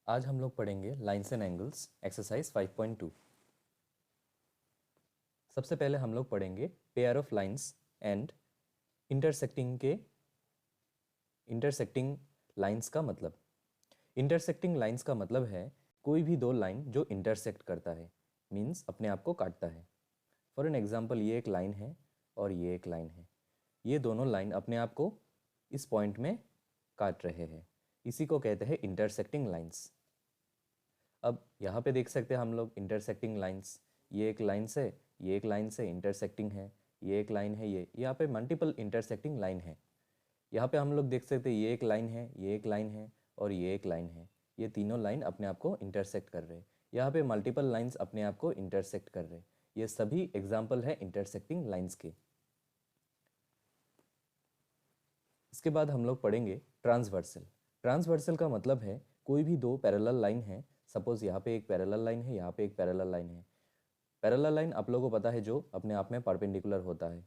आज हम लोग पढ़ेंगे लाइन्स एंड एंगल्स एक्सरसाइज 5.2। सबसे पहले हम लोग पढ़ेंगे pair of lines and intersecting lines का मतलब। इंटरसेक्टिंग लाइन्स का मतलब है कोई भी दो लाइन जो इंटरसेक्ट करता है, मीन्स अपने आप को काटता है। फॉर एन एग्जाम्पल, ये एक लाइन है और ये एक लाइन है। ये दोनों लाइन अपने आप को इस पॉइंट में काट रहे हैं, इसी को कहते हैं इंटरसेक्टिंग लाइन्स। अब यहाँ पे देख सकते हैं हम लोग इंटरसेक्टिंग लाइंस, ये एक लाइन से ये एक लाइन से इंटरसेक्टिंग है, ये एक लाइन है, ये यहाँ पे मल्टीपल इंटरसेक्टिंग लाइन है। यहाँ पे हम लोग देख सकते हैं ये एक लाइन है, ये एक लाइन है और ये एक लाइन है। ये तीनों लाइन अपने आप को इंटरसेक्ट कर रहे हैं। यहाँ पे मल्टीपल लाइंस अपने आप को इंटरसेक्ट कर रहे हैं। ये सभी एग्जाम्पल है इंटरसेक्टिंग लाइंस के। इसके बाद हम लोग पढ़ेंगे ट्रांसवर्सल। ट्रांसवर्सल का मतलब है कोई भी दो पैरेलल लाइन है। सपोज यहाँ पे एक पैरेलल लाइन है, यहाँ पे एक पैरेलल लाइन है। पैरेलल लाइन आप लोगों को पता है जो अपने आप में परपेंडिकुलर होता है।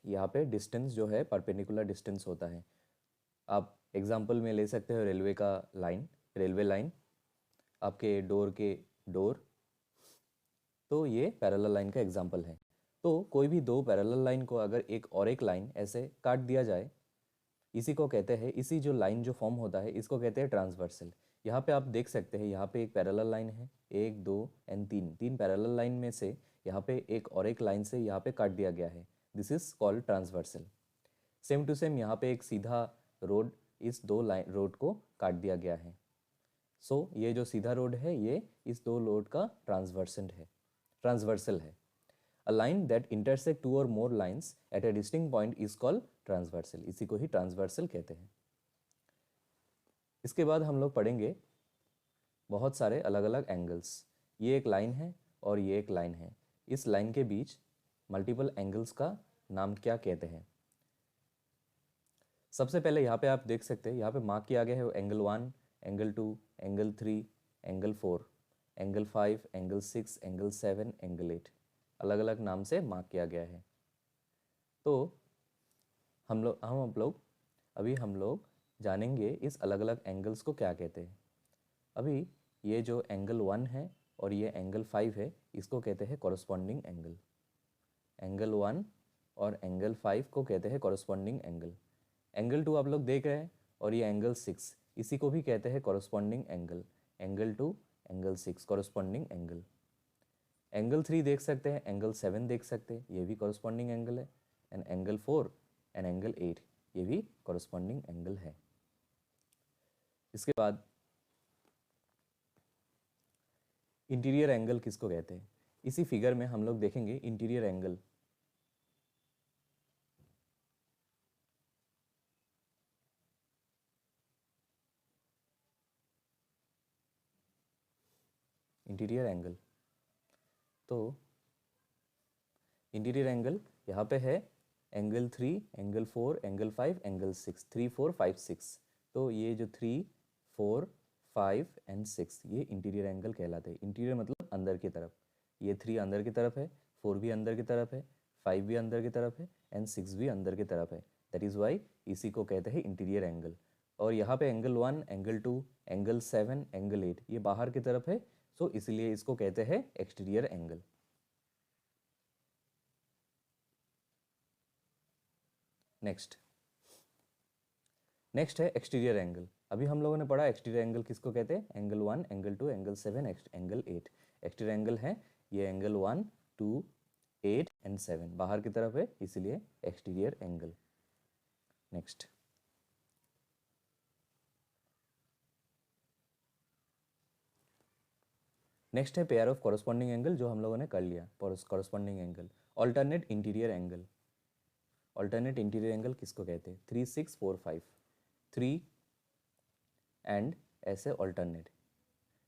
यहाँ पे डिस्टेंस जो है परपेंडिकुलर डिस्टेंस होता है। आप एग्जाम्पल में ले सकते हो रेलवे का लाइन, रेलवे लाइन, आपके डोर के डोर, तो ये पैरेलल लाइन का एग्जाम्पल है। तो कोई भी दो पैरेलल लाइन को अगर एक और एक लाइन ऐसे काट दिया जाए, इसी को कहते हैं, इसी जो लाइन जो फॉर्म होता है इसको कहते हैं ट्रांसवर्सल। यहाँ पे आप देख सकते हैं यहाँ पे एक पैरेलल लाइन है, एक दो एंड तीन पैरेलल लाइन में से यहाँ पे एक और एक लाइन से यहाँ पे काट दिया गया है। This is called transversal. Same to same यहाँ पे एक सीधा रोड इस दो लाइन रोड को काट दिया गया है। सो ये जो सीधा रोड है ये इस दो रोड का ट्रांसवर्सल है। A line that intersect two or more lines at a distinct point is called transversal। इसी को ही ट्रांसवर्सल कहते हैं। इसके बाद हम लोग पढ़ेंगे बहुत सारे अलग अलग एंगल्स। ये एक लाइन है और ये एक लाइन है। इस लाइन के बीच मल्टीपल एंगल्स का नाम क्या कहते हैं? सबसे पहले यहाँ पे आप देख सकते हैं, यहाँ पे मार्क किया गया है angle 1, angle 2, angle 3, angle 4, angle 5, angle 6, angle 7, angle 8, अलग अलग नाम से मार्क किया गया है। तो हम लोग जानेंगे इस अलग अलग एंगल्स को क्या कहते हैं। अभी ये जो एंगल 1 है और ये एंगल 5 है, इसको कहते हैं कॉरस्पॉन्डिंग एंगल। एंगल 1 और एंगल 5 को कहते हैं कॉरस्पॉन्डिंग एंगल। एंगल 2 आप लोग देख रहे हैं और ये एंगल 6, इसी को भी कहते हैं corresponding angle. Angle 2, angle 6 corresponding angle. Angle 3 देख सकते हैं, एंगल 7 देख सकते हैं, ये भी कॉरस्पॉन्डिंग एंगल है। एंड एंगल 4 एंड एंगल 8 ये भी कॉरस्पॉन्डिंग एंगल है। इसके बाद इंटीरियर एंगल किसको कहते हैं? इसी फिगर में हम लोग देखेंगे इंटीरियर एंगल। इंटीरियर एंगल, तो इंटीरियर एंगल यहाँ पे है एंगल 3, एंगल 4, एंगल 5, एंगल 6, 3, 4, 5, 6। तो ये जो 3, 4, 5 एंड 6 ये इंटीरियर एंगल कहलाते हैं। इंटीरियर मतलब अंदर की तरफ। ये 3 अंदर की तरफ है, 4 भी अंदर की तरफ है, 5 भी अंदर की तरफ है एंड 6 भी अंदर की तरफ है। दैट इज़ वाई इसी को कहते हैं इंटीरियर एंगल। और यहाँ पे एंगल 1, एंगल 2, एंगल 7, एंगल 8 ये बाहर की तरफ है, सो इसलिए इसको कहते हैं एक्सटीरियर एंगल। नेक्स्ट है एक्सटीरियर एंगल। अभी हम लोगों ने पढ़ा एक्सटीरियर एंगल किसको कहते हैं, angle 1, angle 2, angle 7, angle 8। Exterior angle है ये एंगल 1, 2, 8 एंड 7 बाहर की तरफ है, इसलिए एक्सटीरियर एंगल। नेक्स्ट नेक्स्ट है पेयर ऑफ कॉरस्पॉन्डिंग एंगल, जो हम लोगों ने कर लिया। Corresponding angle, alternate interior angle. Alternate interior angle किसको कहते हैं? 3, 6, 4, 5, 3 एंड ऐसे ऑल्टरनेट,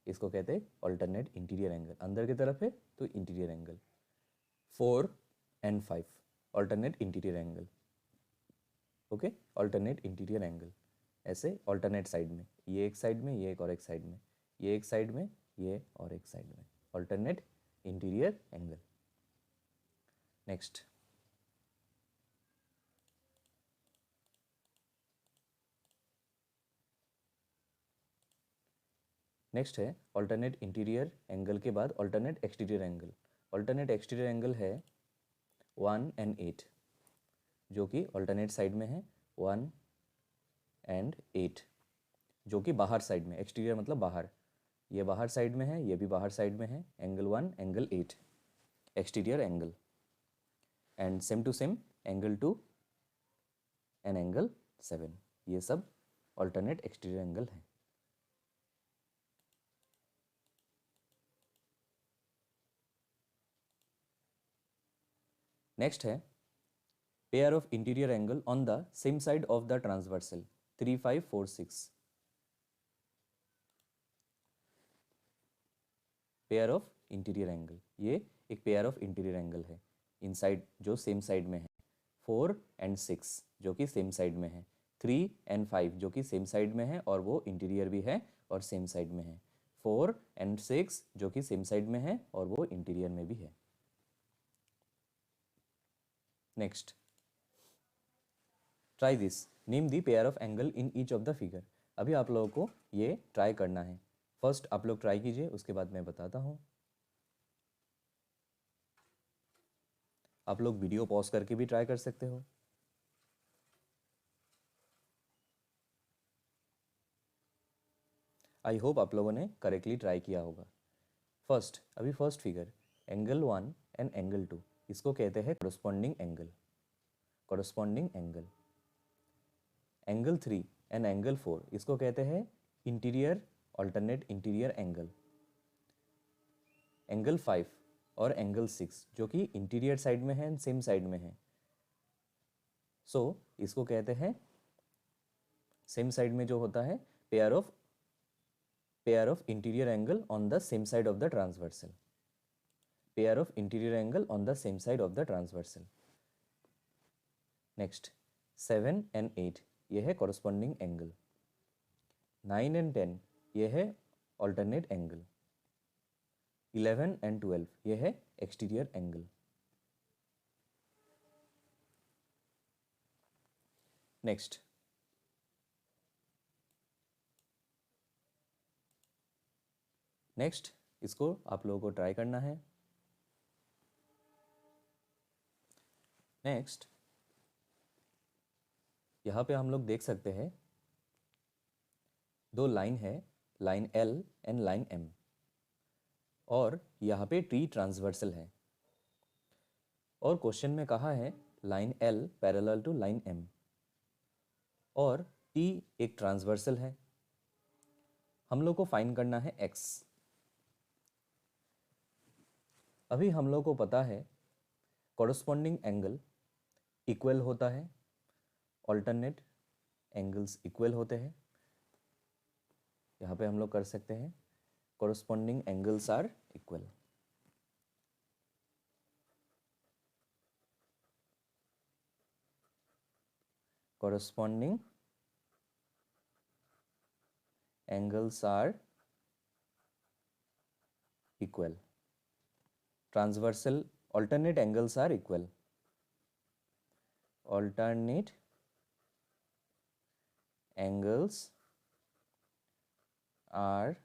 इसको कहते हैं ऑल्टरनेट इंटीरियर एंगल। अंदर की तरफ है तो interior angle. 4 and 5 alternate interior angle. Okay, alternate interior angle ऐसे ऑल्टरनेट साइड में, ये एक साइड में, ये एक और एक साइड में, ये एक साइड में, ये और एक साइड में, alternate interior angle. Next next है ऑल्टरनेट इंटीरियर एंगल के बाद alternate exterior angle. Alternate exterior angle है 1 and 8, जो कि ऑल्टरनेट साइड में है 1 and 8, जो कि बाहर साइड में, एक्सटीरियर मतलब बाहर, ये बाहर साइड में है, ये भी बाहर साइड में है, angle 1 angle 8 exterior angle, and same to same angle 2 and angle 7, ये सब ऑल्टरनेट एक्सटीरियर एंगल है। नेक्स्ट है pair of interior angle on the same side of the transversal 3, 5, 4, 6। Pair of interior angle, ये एक pair of interior angle है inside जो same side में है, 4 and 6 जो कि सेम साइड में है, 3 and 5 जो कि सेम साइड में है और वो इंटीरियर भी है और सेम साइड में है, 4 and 6 जो कि सेम साइड में है और वो इंटीरियर में भी है। Next, try this, name the pair of angle in each of the figure. अभी आप लोगों को ये ट्राई करना है। फर्स्ट आप लोग ट्राई कीजिए, उसके बाद मैं बताता हूँ। आप लोग वीडियो पॉज करके भी ट्राई कर सकते हो। आई होप आप लोगों ने करेक्टली ट्राई किया होगा। फर्स्ट, अभी first figure angle 1 and angle 2, इसको कहते हैं corresponding angle, corresponding angle. Angle 3 and angle 4 इसको कहते हैं interior alternate interior angle. Angle 5 और एंगल 6 जो कि इंटीरियर साइड में है एंड सेम साइड में है, सो इसको कहते हैं सेम साइड में जो होता है pair of interior angle on the same side of the transversal, pair of interior angle on the same side of the transversal. Next, 7 and 8 ये है कॉरस्पॉन्डिंग एंगल, 9 and 10 ये है ऑल्टरनेट एंगल, 11 and 12 ये है एक्सटीरियर एंगल। नेक्स्ट, इसको आप लोगों को ट्राई करना है। नेक्स्ट, यहाँ पे हम लोग देख सकते हैं दो लाइन है, line L and line M, और यहाँ पे T ट्रांसवर्सल है, और क्वेश्चन में कहा है line L parallel to line M और T एक ट्रांसवर्सल है। हम लोग को फाइंड करना है X। अभी हम लोग को पता है कॉरस्पॉन्डिंग एंगल इक्वल होता है, ऑल्टरनेट एंगल्स इक्वल होते हैं। यहाँ पे हम लोग कर सकते हैं corresponding angles are equal. corresponding angles are equal, transversal alternate angles are equal, alternate angles are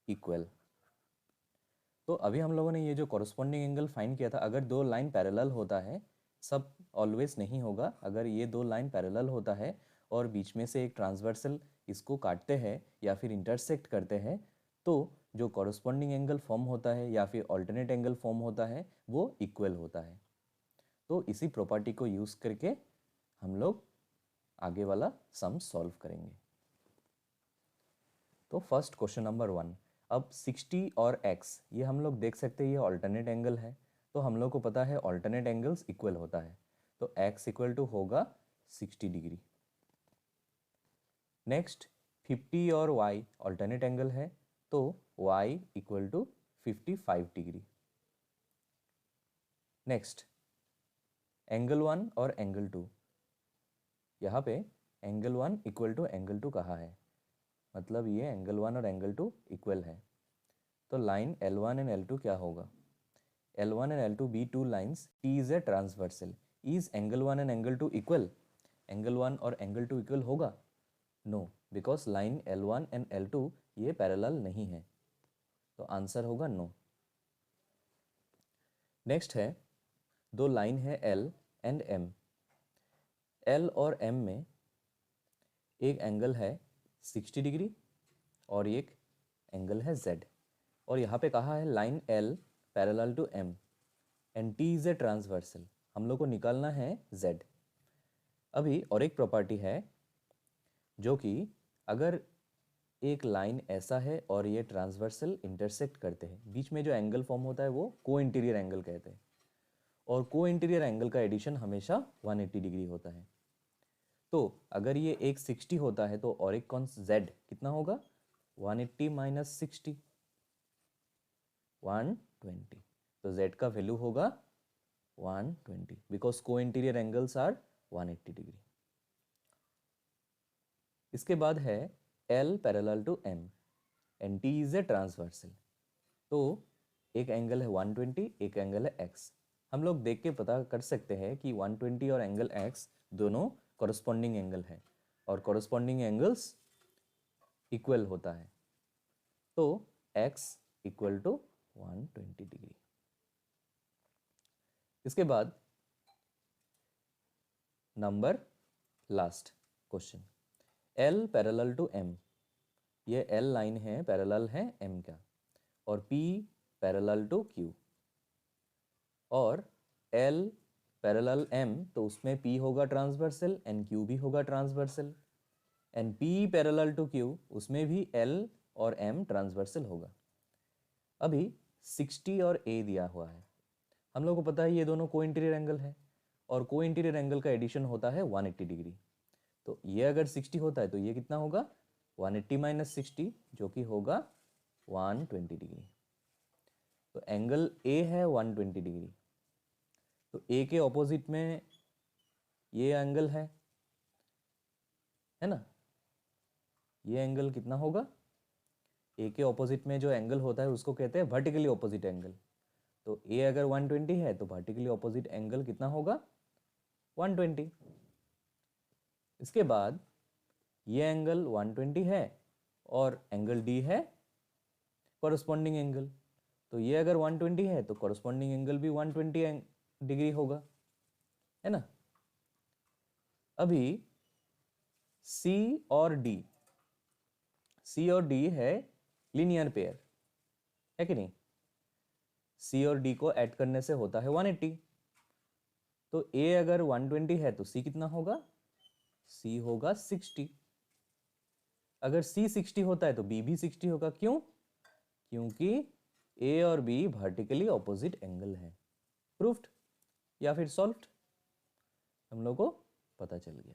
equal। तो अभी हम लोगों ने ये जो कॉरस्पॉन्डिंग एंगल फाइंड किया था, अगर दो लाइन पैरेलल होता है, सब ऑलवेज नहीं होगा, अगर ये दो लाइन पैरेलल होता है और बीच में से एक ट्रांसवर्सल इसको काटते हैं या फिर इंटरसेक्ट करते हैं, तो जो कॉरस्पॉन्डिंग एंगल फॉर्म होता है या फिर ऑल्टरनेट एंगल फॉर्म होता है वो इक्वल होता है। तो इसी प्रॉपर्टी को यूज़ करके हम लोग आगे वाला सम सॉल्व करेंगे। तो फर्स्ट क्वेश्चन नंबर 1, अब 60 और x ये हम लोग देख सकते हैं ये ऑल्टरनेट एंगल है, तो हम लोग को पता है ऑल्टरनेट एंगल्स इक्वल होता है, तो x इक्वल टू होगा 60 डिग्री। नेक्स्ट 50 और y ऑल्टरनेट एंगल है, तो y equal to 55 degree. Next angle 1 और एंगल 2, यहाँ पे एंगल 1 इक्वल टू एंगल 2 कहा है, मतलब ये एंगल 1 और एंगल 2 इक्वल है, तो लाइन L1 एंड L2 क्या होगा? L1 and L2 be two lines, T is a transversal. Is angle 1 and angle 2 equal? Angle 1 और एंगल 2 इक्वल होगा? No, because line L1 and L2 ये parallel नहीं है, तो आंसर होगा नो। नेक्स्ट है, दो लाइन है L एंड M। L और M में एक एंगल है 60 डिग्री और एक एंगल है Z, और यहाँ पे कहा है line L parallel to M and T is a transversal. हम लोग को निकालना है Z। अभी और एक प्रॉपर्टी है जो कि अगर एक लाइन ऐसा है और ये ट्रांसवर्सल इंटरसेक्ट करते हैं, बीच में जो एंगल फॉर्म होता है वो को इंटीरियर एंगल कहते हैं, और को इंटीरियर एंगल का एडिशन हमेशा 180 डिग्री होता है। तो अगर ये एक 60 होता है तो और एक कौन Z कितना होगा, 180 माइनस 60, 120। तो Z का वैल्यू होगा 120 बिकॉज को इंटीरियर एंगल्स आर 180 डिग्री। इसके बाद है L parallel to M and T is a transversal. तो एक एंगल है 120, एक एंगल है X। हम लोग देख के पता कर सकते हैं कि 120 और एंगल X दोनों कॉरस्पॉन्डिंग एंगल है और कॉरस्पॉन्डिंग एंगल्स इक्वल होता है, तो X इक्वल टू 120 डिग्री। इसके बाद number last question, L parallel to M। ये L लाइन है पैरेलल है M का, और P पैरेलल टू Q, और L पैरेलल M तो उसमें P होगा ट्रांसवर्सल एंड Q भी होगा transversal, and P parallel to Q उसमें भी L और M ट्रांसवर्सल होगा। अभी 60 और A दिया हुआ है, हम लोग को पता है ये दोनों को इंटीरियर एंगल है और को इंटीरियर एंगल का एडिशन होता है 180 डिग्री। तो ये अगर 60 होता है तो ये कितना होगा, 180 माइनस 60 जो कि होगा 120 डिग्री। तो एंगल A है 120 डिग्री, तो A के ऑपोजिट में ये एंगल है ना, ये एंगल कितना होगा, A के ऑपोजिट में जो एंगल होता है उसको कहते हैं वर्टिकली ऑपोजिट एंगल। तो A अगर 120 है तो वर्टिकली ऑपोजिट एंगल कितना होगा, 120। इसके बाद ये एंगल 120 है और एंगल D है कॉरस्पॉन्डिंग एंगल, तो ये अगर 120 है तो कॉरस्पॉन्डिंग एंगल भी 120 डिग्री होगा, है ना। अभी C और D है लीनियर पेयर, है कि नहीं। C और D को ऐड करने से होता है 180। तो A अगर 120 है तो C कितना होगा, C होगा 60। अगर C 60 होता है तो B भी 60 होगा, क्यों, क्योंकि A और B वर्टिकली ऑपोजिट एंगल है। प्रूफ्ड या फिर सॉल्व्ड, हम लोग को पता चल गया।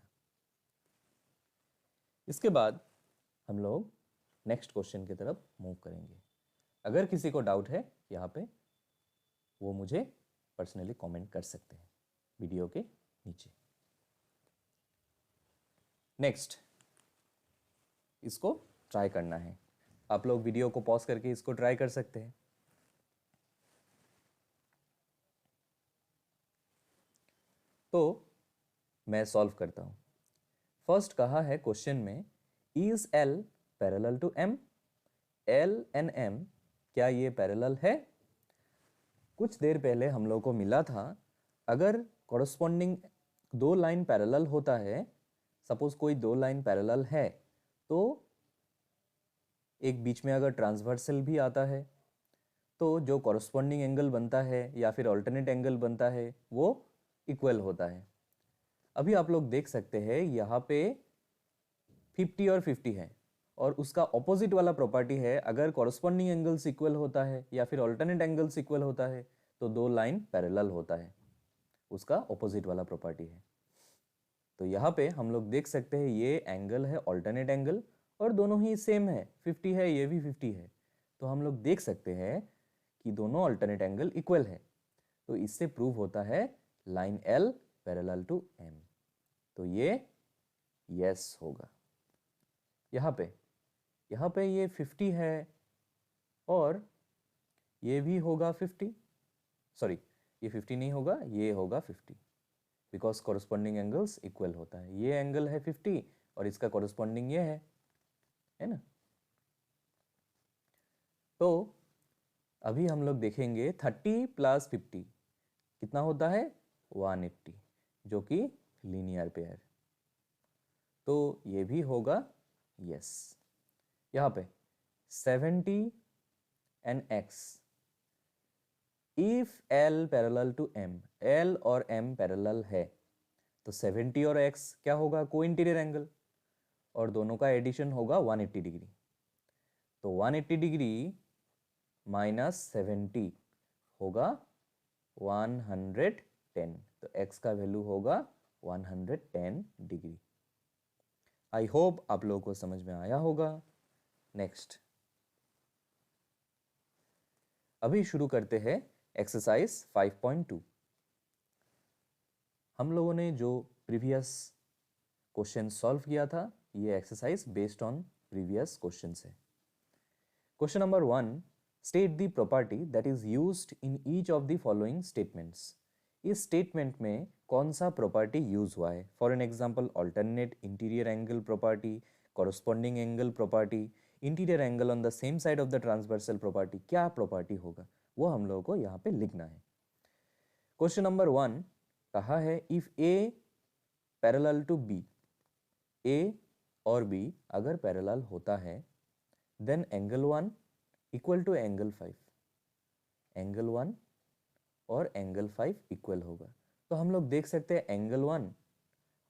इसके बाद हम लोग नेक्स्ट क्वेश्चन की तरफ मूव करेंगे। अगर किसी को डाउट है यहाँ पे वो मुझे पर्सनली कमेंट कर सकते हैं वीडियो के नीचे। नेक्स्ट इसको ट्राई करना है, आप लोग वीडियो को पॉज करके इसको ट्राई कर सकते हैं। तो मैं सॉल्व करता हूं। फर्स्ट कहा है क्वेश्चन में, is L parallel to M, L and M क्या ये पैरेलल है। कुछ देर पहले हम लोग को मिला था, अगर कॉरस्पॉन्डिंग दो लाइन पैरेलल होता है, सपोज कोई दो लाइन पैरेलल है तो एक बीच में अगर ट्रांसवर्सल भी आता है तो जो कॉरस्पॉन्डिंग एंगल बनता है या फिर अल्टरनेट एंगल बनता है वो इक्वल होता है। अभी आप लोग देख सकते हैं यहाँ पे 50 और 50 है, और उसका ऑपोजिट वाला प्रॉपर्टी है, अगर कॉरस्पॉन्डिंग एंगल्स इक्वल होता है या फिर अल्टरनेट एंगल्स इक्वल होता है तो दो लाइन पैरेलल होता है, उसका ऑपोजिट वाला प्रॉपर्टी है। तो यहाँ पे हम लोग देख सकते हैं ये एंगल है अल्टरनेट एंगल और दोनों ही सेम है, 50 है ये भी 50 है, तो हम लोग देख सकते हैं कि दोनों अल्टरनेट एंगल इक्वल है। तो इससे प्रूव होता है line L parallel to M, तो ये यस होगा। यहाँ पे ये 50 है और ये भी होगा 50, सॉरी ये 50 नहीं होगा, ये होगा 50 बिकॉज कॉरस्पॉन्डिंग एंगल्स इक्वल होता है। ये एंगल है 50 और इसका कॉरस्पॉन्डिंग ये है है ना। तो अभी हम लोग देखेंगे 30 + 50 कितना होता है 180, जो कि लीनियर पेयर। तो ये भी होगा यस। यहाँ पे 70 and x, if L parallel to M, L और M पैरेलल है तो 70 और x क्या होगा को इंटीरियर एंगल, और दोनों का एडिशन होगा 180 डिग्री। तो 180 डिग्री माइनस 70 होगा 110, तो x का वैल्यू होगा 110 डिग्री। आई होप आप लोगों को समझ में आया होगा। नेक्स्ट, अभी शुरू करते हैं एक्सरसाइज 5.2। हम लोगों ने जो प्रीवियस क्वेश्चन सॉल्व किया था, ये exercise based on previous question है। Question number 1, state the property that is used in each of the following statements. इस स्टेटमेंट में कौन सा प्रॉपर्टी यूज हुआ है? For an example, alternate interior angle property, corresponding angle property, interior angle on the same side of the transversal property. क्या property होगा वो हम लोगों को यहाँ पे लिखना है। क्वेश्चन नंबर 1 कहा है if A parallel to B, A और बी अगर पैरेलल होता है then angle 1 equal to angle 5, angle 1 और एंगल 5 इक्वल होगा। तो हम लोग देख सकते हैं एंगल 1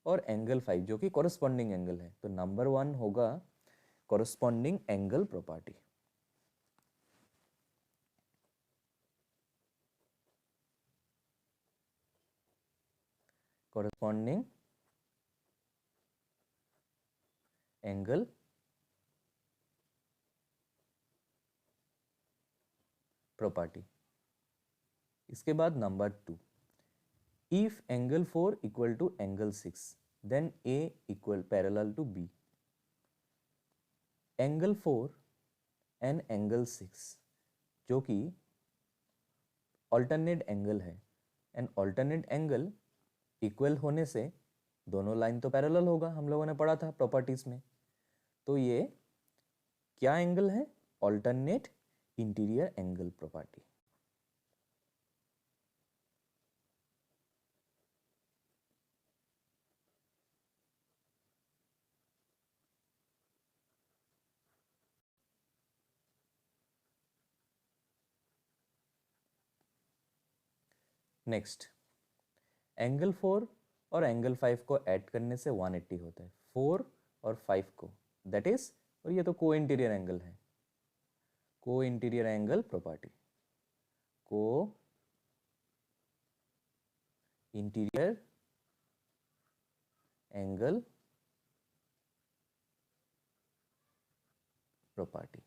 और एंगल 5 जो कि कॉरस्पॉन्डिंग एंगल है, तो नंबर 1 होगा corresponding angle property. Corresponding angle property. इसके बाद number 2, if angle 4 equal to angle 6 then A equal parallel to B. Angle 4 and angle 6 जो कि ऑल्टरनेट एंगल है, एंड ऑल्टरनेट एंगल इक्वल होने से दोनों लाइन तो पैरेलल होगा, हम लोगों ने पढ़ा था प्रॉपर्टीज में। तो ये क्या एंगल है? Alternate interior angle property. Next, angle 4 और एंगल 5 को ऐड करने से 180 होता है, 4 और 5 को, दैट इज, और ये तो को इंटीरियर एंगल है, को इंटीरियर एंगल प्रॉपर्टी, को इंटीरियर एंगल प्रॉपर्टी।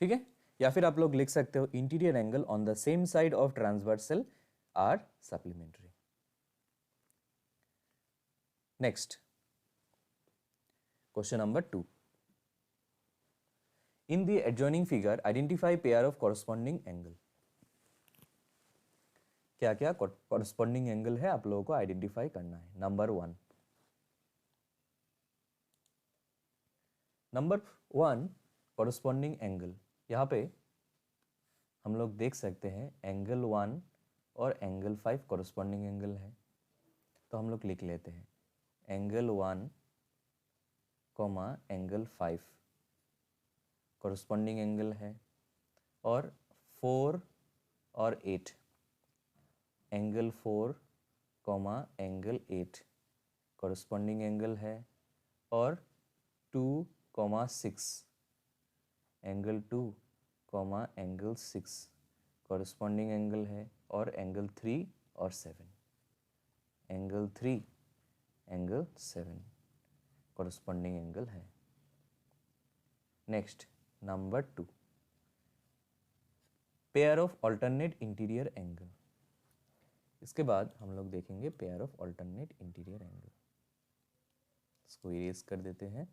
ठीक है, या फिर आप लोग लिख सकते हो interior angle on the same side of transversal are supplementary. Next, question number 2, in the adjoining figure identify pair of corresponding angle. क्या क्या कॉरस्पॉन्डिंग एंगल है आप लोगों को आइडेंटिफाई करना है। नंबर 1, कॉरस्पॉन्डिंग एंगल, यहाँ पे हम लोग देख सकते हैं एंगल 1 और एंगल 5 कॉरस्पॉन्डिंग एंगल है, तो हम लोग लिख लेते हैं angle 1 comma angle 5 corresponding angle है, और 4 और 8 angle 4 comma angle 8 corresponding angle है, और 2 comma 6 angle 2 comma angle 6 corresponding angle है, और एंगल 3 और 7 एंगल 3 एंगल 7 कॉरस्पॉन्डिंग एंगल है। Next, number 2, pair of alternate interior angle. इसके बाद हम लोग देखेंगे pair of alternate interior angle. इसको इरेज कर देते हैं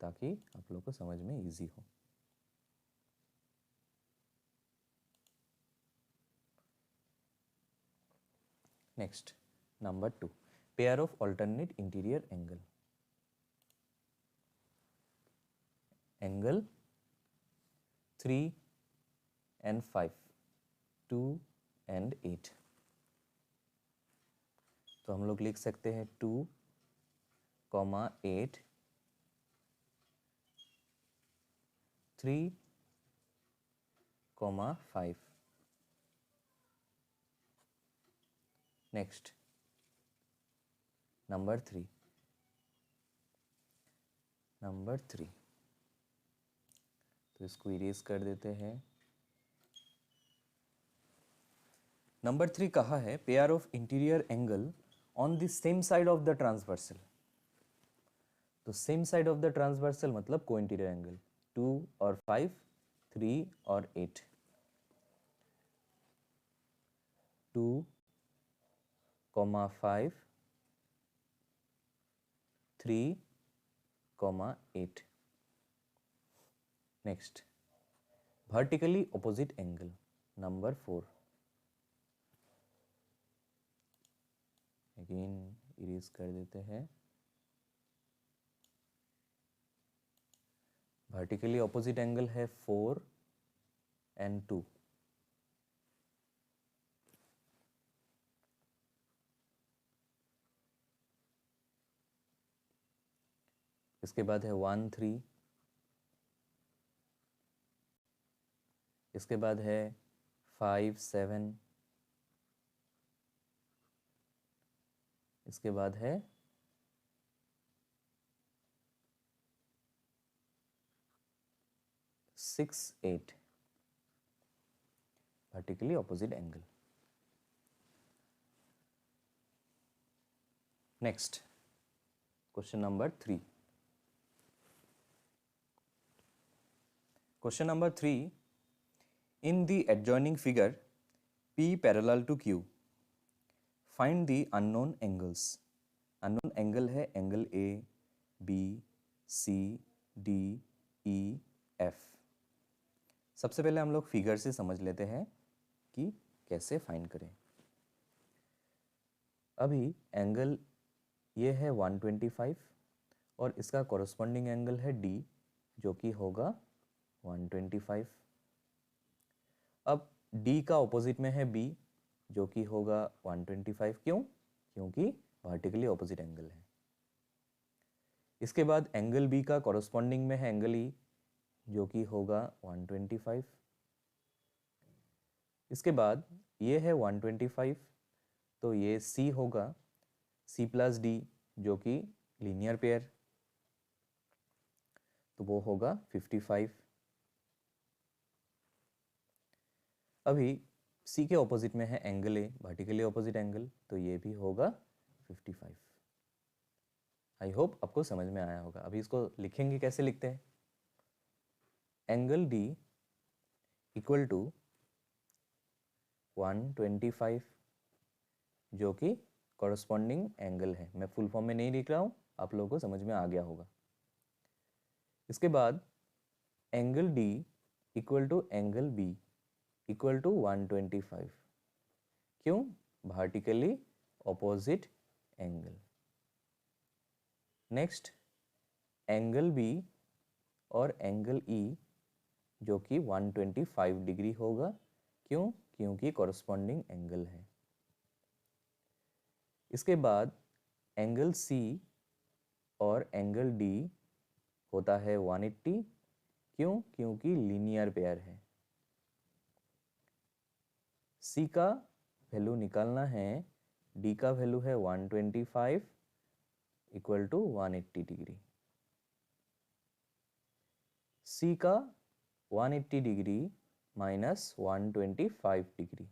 ताकि आप लोग को समझ में इजी हो। Next, number 2, pair of alternate interior angle. Angle 3 and 5, 2 and 8। तो हम लोग लिख सकते हैं 2, 8, 3, 5। नेक्स्ट नंबर 3, तो इसको इरेज कर देते हैं। नंबर 3 कहा है pair of interior angle on the same side of the transversal. तो same side of the transversal मतलब को इंटीरियर एंगल 2 और 5, 3 और 8। 2, 5, 3, 8। Next vertically opposite angle number 4। Again erase कर देते हैं। वर्टिकली ऑपोजिट एंगल है 4 and 2। इसके बाद है 1, 3। इसके बाद है 5, 7। इसके बाद है 6, 8। Vertically opposite angle. Next question number 3। Question number 3, in the adjoining figure P parallel to Q find the unknown angles. Unknown angle है angle A, B, C, D, E, F। सबसे पहले हम लोग फिगर से समझ लेते हैं कि कैसे फाइंड करें। अभी एंगल ये है 125 और इसका कॉरस्पॉन्डिंग एंगल है D जो कि होगा 125। अब D का ऑपोजिट में है B जो कि होगा 125। क्यों? क्योंकि वर्टिकली ऑपोजिट एंगल है। इसके बाद एंगल B का कॉरस्पॉन्डिंग में है एंगल E जो कि होगा 125। इसके बाद ये है 125 तो ये C होगा C प्लस D जो कि लीनियर पेयर, तो वो होगा 55। अभी C के ऑपोजिट में है angle A, vertically opposite angle, तो ये भी होगा 55। आई होप आपको समझ में आया होगा। अभी इसको लिखेंगे, कैसे लिखते हैं? एंगल D इक्वल टू 125 जो कि कॉरस्पॉन्डिंग एंगल है। मैं फुल फॉर्म में नहीं लिख रहा हूँ, आप लोगों को समझ में आ गया होगा। इसके बाद angle D equal to angle B equal to 125। क्यों? Vertically opposite angle. Next angle B और एंगल E जो कि 125 डिग्री होगा। क्यों? क्योंकि कॉरस्पॉन्डिंग एंगल है। इसके बाद एंगल C और एंगल D होता है 180। क्यों? क्योंकि लीनियर पेयर है। C का वैल्यू निकालना है, D का वैल्यू है 125 इक्वल टू 180 डिग्री। C का 180 डिग्री माइनस 125 डिग्री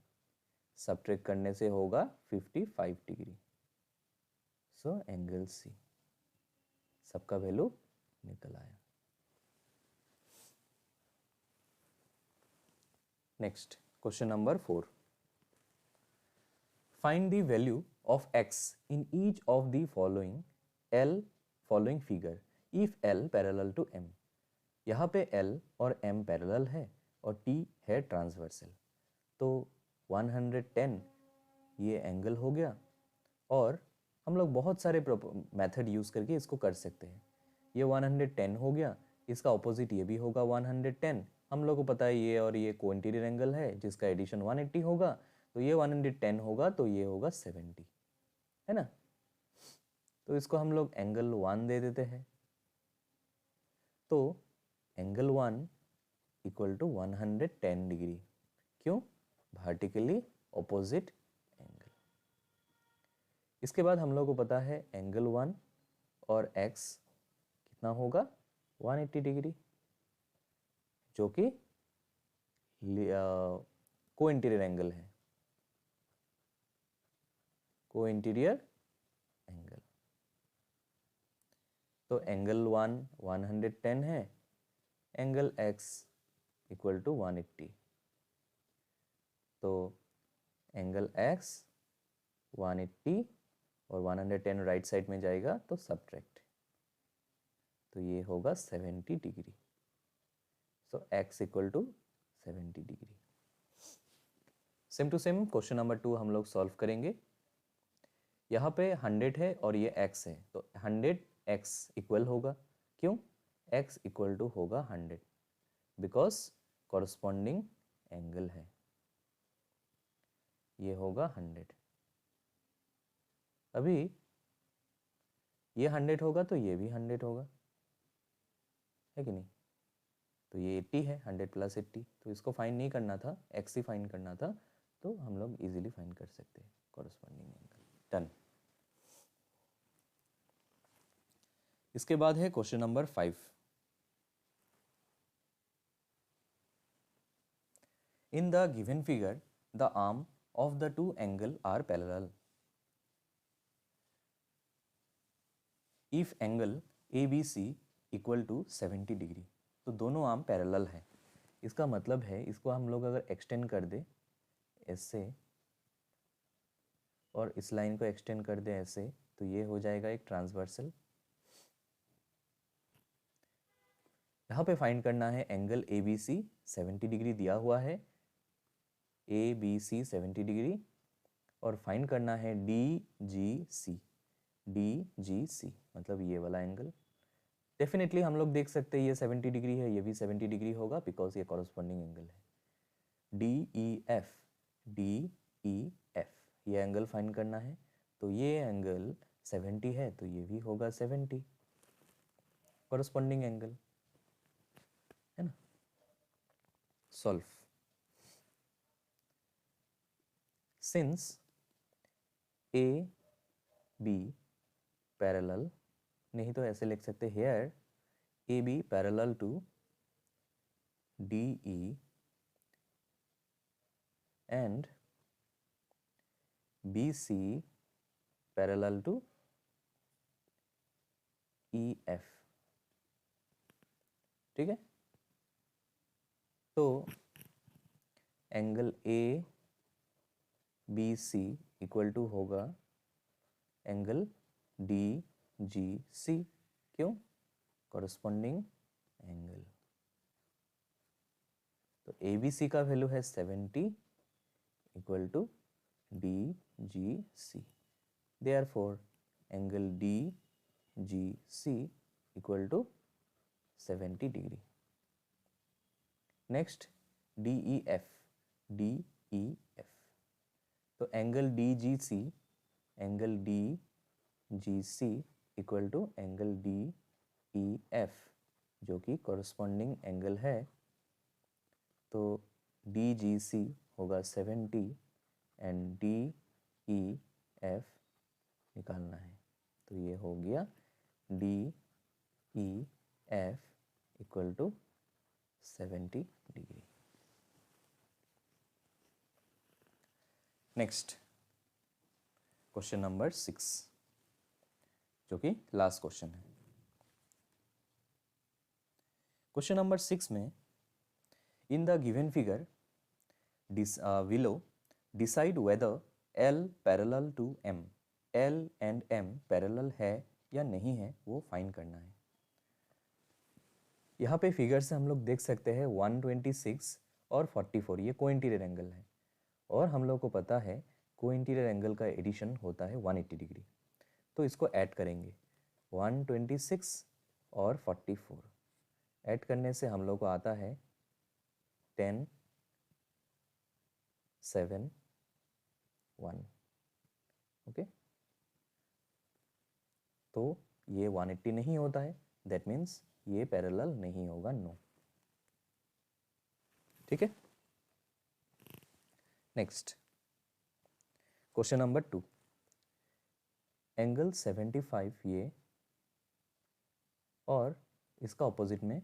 सब्ट्रैक्ट करने से होगा 55 डिग्री। सो एंगल C सबका वैल्यू निकल आया। Next question number 4, find the value of x in each of the following figure if L parallel to M। यहाँ पे L और M पैरेलल है और T है ट्रांसवर्सल। तो 110 ये एंगल हो गया और हम लोग बहुत सारे मेथड यूज़ करके इसको कर सकते हैं। ये 110 हो गया, इसका ऑपोजिट ये भी होगा 110। हम लोग को पता है ये और ये को इंटीरियर एंगल है जिसका एडिशन 180 होगा, तो ये 110 होगा तो ये होगा 70, है ना। तो इसको हम लोग एंगल 1 दे देते हैं। तो एंगल 1 इक्वल टू 110 डिग्री। क्यों? Vertically opposite angle. इसके बाद हम लोग को पता है एंगल 1 और x कितना होगा 180 डिग्री, जो कि को इंटीरियर एंगल है, को इंटीरियर एंगल। तो एंगल 1 110 है, एंगल x इक्वल टू 180। तो एंगल x 180 और 110 राइट साइड में जाएगा तो सब्ट्रैक्ट, तो ये होगा 70 degree. So x equal to 70 degree. Same to same question number 2 हम लोग सॉल्व करेंगे। यहाँ पे 100 है और ये x है, तो 100x इक्वल होगा। क्यों? x इक्वल टू होगा 100 बिकॉज कॉरस्पॉन्डिंग एंगल है, ये होगा 100। अभी ये 100 होगा तो ये भी 100 होगा, है कि नहीं। तो ये 80 है, 100 प्लस 80, तो इसको फाइंड नहीं करना था, x ही फाइंड करना था, तो हम लोग इजीली फाइंड कर सकते हैं कॉरस्पॉन्डिंग एंगल। डन। इसके बाद है question number 5। In the given figure the arm of the two angle are parallel if angle ABC equal to 70 degree. तो दोनों आर्म पैरेलल है, इसका मतलब है इसको हम लोग अगर एक्सटेंड कर दे ऐसे और इस लाइन को एक्सटेंड कर दे ऐसे, तो ये हो जाएगा एक ट्रांसवर्सल। यहाँ पे फाइंड करना है एंगल ABC 70 डिग्री दिया हुआ है, ABC 70 डिग्री, और फाइंड करना है DGC, DGC मतलब ये वाला एंगल। डेफिनेटली हम लोग देख सकते हैं ये 70 डिग्री है, ये भी 70 डिग्री होगा बिकॉज ये कॉरस्पॉन्डिंग एंगल है। DEF, DEF ये एंगल फाइंड करना है, तो ये एंगल 70 है तो ये भी होगा 70, कॉरस्पॉन्डिंग एंगल, है ना। सॉल्व। सिंस AB पैरेलल, नहीं तो ऐसे लिख सकते here AB parallel to DE and BC parallel to EF। ठीक है, तो एंगल ABC इक्वल टू होगा एंगल DGC। क्यों? Corresponding angle. तो ABC का वैल्यू है 70 equal to DGC, therefore angle DGC equal to 70 degree. Next DEF, DEF तो angle DGC, angle DGC equal to angle DEF जो कि कॉरस्पॉन्डिंग एंगल है, तो DGC होगा 70 एंड DEF निकालना है, तो ये हो गया DEF equal to 70 degree. Next question number 6 जो कि लास्ट क्वेश्चन है। क्वेश्चन नंबर 6 में in the given figure below decide whether L parallel to M, L and M parallel है या नहीं है वो फाइंड करना है। यहाँ पे फिगर से हम लोग देख सकते हैं 126 और 44 ये को इंटीरियर एंगल है, और हम लोग को पता है को इंटीरियर एंगल का एडिशन होता है 180 डिग्री। तो इसको ऐड करेंगे 126 और 44, ऐड करने से हम लोग को आता है 10 7 1। ओके, तो ये 180 नहीं होता है, दैट मीन्स ये पैरेलल नहीं होगा, नो। ठीक है, नेक्स्ट क्वेश्चन नंबर 2। एंगल 75 ये और इसका ऑपोजिट में,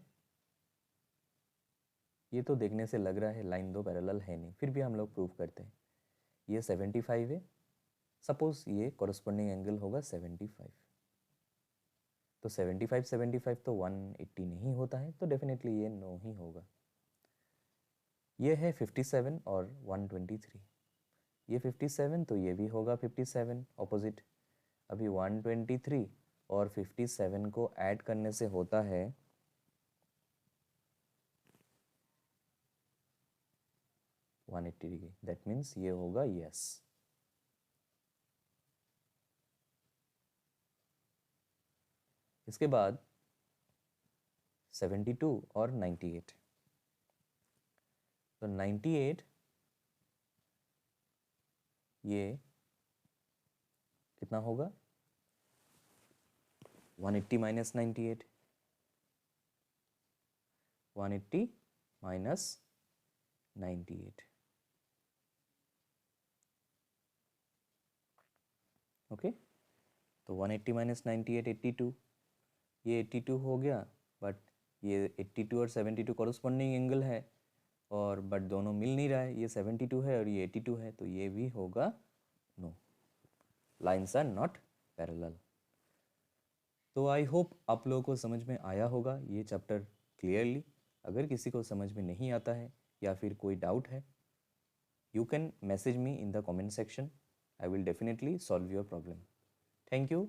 ये तो देखने से लग रहा है लाइन दो पैरेलल है नहीं, फिर भी हम लोग प्रूव करते हैं। ये 75 है, सपोज ये कॉरस्पॉन्डिंग एंगल होगा 75, तो 75 तो 180 नहीं होता है, तो डेफिनेटली ये नो ही होगा। ये है 57 और 123, ये 57 तो ये भी होगा 57 ऑपोजिट। अभी 123 और 57 को ऐड करने से होता है 180 डिग्री, दैट मीन्स ये होगा यस। इसके बाद 72 और 98, तो 98 ये कितना होगा 180 माइनस 98, 180 माइनस 98। ओके, तो 180 माइनस 98 82, ये 82 हो गया, बट ये 82 और 72 कॉरस्पॉन्डिंग एंगल है, और बट दोनों मिल नहीं रहा है, ये 72 है और ये 82 है, तो ये भी होगा no, lines are not parallel. तो आई होप आप लोगों को समझ में आया होगा ये चैप्टर क्लियरली। अगर किसी को समझ में नहीं आता है या फिर कोई डाउट है, you can message me in the comment section, I will definitely solve your problem. Thank you.